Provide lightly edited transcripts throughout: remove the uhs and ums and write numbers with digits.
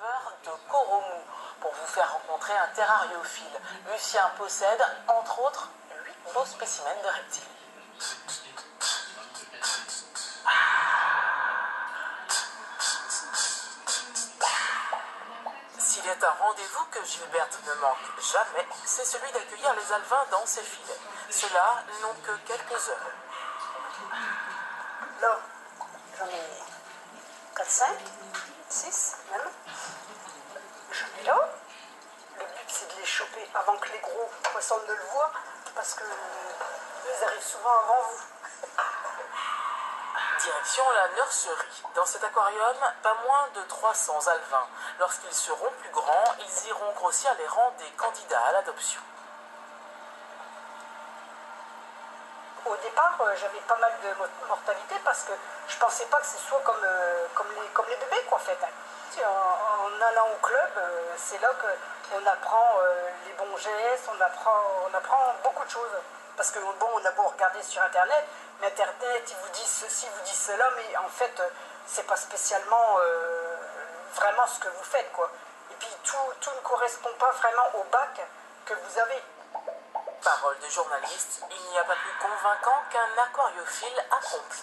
éleveur de Coromou pour vous faire rencontrer un terrariophile. Lucien possède, entre autres, 8 beaux spécimens de reptiles. S'il est un rendez-vous que Gilberte ne manque jamais, c'est celui d'accueillir les alevins dans ses filets. Ceux-là n'ont que quelques heures. Là, j'en ai 4, 5, 6 même. J'en ai là. Le but, c'est de les choper avant que les gros poissons ne le voient, parce qu'ils arrivent souvent avant vous. Direction la nurserie. Dans cet aquarium, pas moins de 300 alevins. Lorsqu'ils seront plus grands, ils iront grossir les rangs des candidats à l'adoption. Au départ, j'avais pas mal de mortalité parce que je pensais pas que ce soit comme les bébés, quoi, en fait. En allant au club, c'est là qu'on apprend les bons gestes, on apprend beaucoup de choses. Parce que bon, on a beau regarder sur Internet, mais Internet, ils vous disent ceci, ils vous disent cela, mais en fait, c'est pas spécialement vraiment ce que vous faites, quoi. Et puis tout ne correspond pas vraiment au bac que vous avez. Parole de journaliste, il n'y a pas plus convaincant qu'un aquariophile accompli.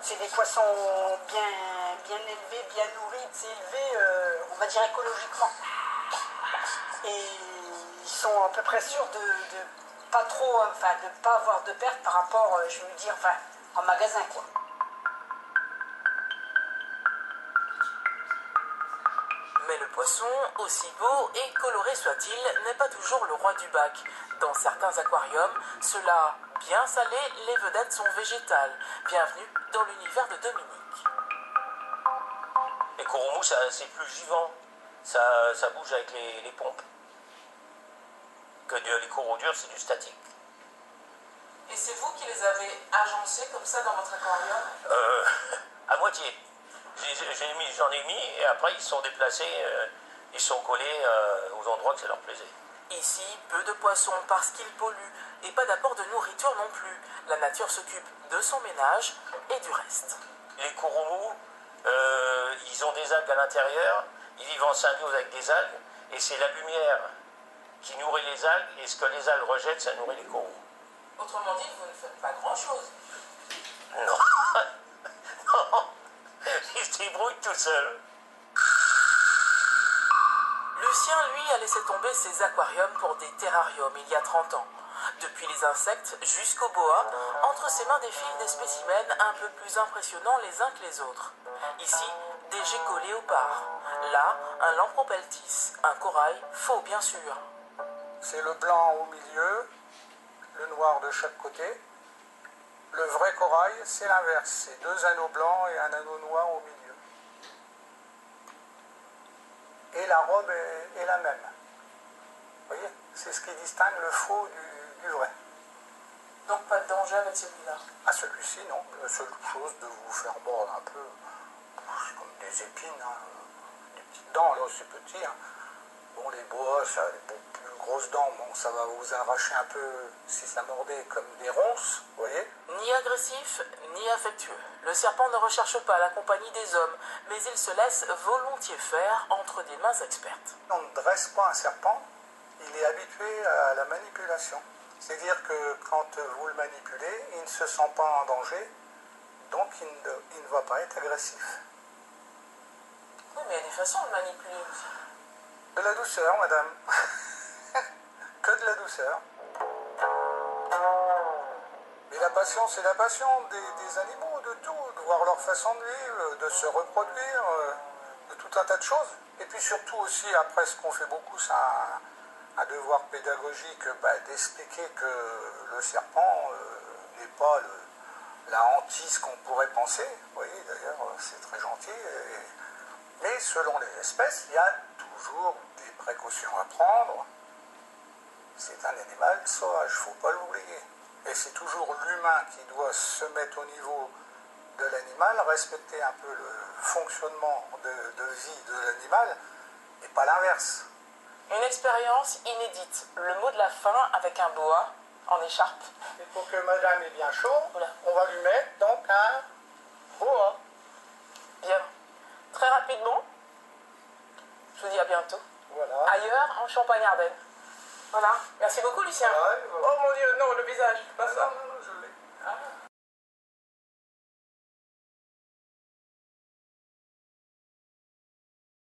C'est des poissons bien élevés, bien nourris, élevés, on va dire écologiquement. Et ils sont à peu près sûrs de pas avoir de perte par rapport, je veux dire, en magasin, quoi. Mais le poisson, aussi beau et coloré soit-il, n'est pas toujours le roi du bac. Dans certains aquariums, ceux-là bien salés, les vedettes sont végétales. Bienvenue dans l'univers de Dominique. Les coromous, c'est plus vivant. Ça bouge avec les pompes. Que les coraux durs, c'est du statique. Et c'est vous qui les avez agencés comme ça dans votre aquarium? À moitié. J'en ai mis et après ils sont déplacés, ils sont collés aux endroits que ça leur plaisait. Ici, peu de poissons parce qu'ils polluent et pas d'apport de nourriture non plus. La nature s'occupe de son ménage et du reste. Les coromous, ils ont des algues à l'intérieur, ils vivent en symbiose avec des algues et c'est la lumière qui nourrit les algues et ce que les algues rejettent, ça nourrit les coraux. Autrement dit, vous ne faites pas grand-chose. Non. Non. Ils se débrouillent tout seuls. Lucien, lui, a laissé tomber ses aquariums pour des terrariums il y a 30 ans. Depuis les insectes jusqu'aux boas, entre ses mains défilent des spécimens un peu plus impressionnants les uns que les autres. Ici, des geckos léopards. Là, un lampropeltis, un corail faux bien sûr. C'est le blanc au milieu, le noir de chaque côté. Le vrai corail, c'est l'inverse. C'est 2 anneaux blancs et un anneau noir au milieu. Et la robe est la même. Vous voyez? C'est ce qui distingue le faux du vrai. Donc pas de danger avec celui-là? Ah, celui-ci, non. La seule chose de vous faire mordre un peu, c'est comme des épines, hein. Des petites dents, là, c'est petit. Hein. Bon, les boas, ça a des plus grosses dents, bon, ça va vous arracher un peu si ça mordait comme des ronces, vous voyez? Ni agressif, ni affectueux. Le serpent ne recherche pas la compagnie des hommes, mais il se laisse volontiers faire entre des mains expertes. On ne dresse pas un serpent, il est habitué à la manipulation. C'est-à-dire que quand vous le manipulez, il ne se sent pas en danger, donc il ne va pas être agressif. Oui, mais il y a des façons de manipuler aussi. De la douceur, madame. Que de la douceur. Mais la passion, c'est la passion des animaux, de tout, de voir leur façon de vivre, de se reproduire, de tout un tas de choses. Et puis surtout aussi, après, ce qu'on fait beaucoup, c'est un devoir pédagogique, d'expliquer que le serpent n'est pas la hantise qu'on pourrait penser. Vous voyez, d'ailleurs, c'est très gentil. Mais selon les espèces, il y a toujours des précautions à prendre. C'est un animal sauvage, il ne faut pas l'oublier. Et c'est toujours l'humain qui doit se mettre au niveau de l'animal, respecter un peu le fonctionnement de vie de l'animal, et pas l'inverse. Une expérience inédite. Le mot de la fin avec un boa en écharpe. Et pour que madame ait bien chaud, Oula. on va lui mettre donc un boa. Bien. très rapidement. Je vous dis à bientôt. Voilà. Ailleurs, en Champagne-Ardenne. Voilà. Merci beaucoup, Lucien. Voilà, voilà. Oh mon Dieu, non, le visage.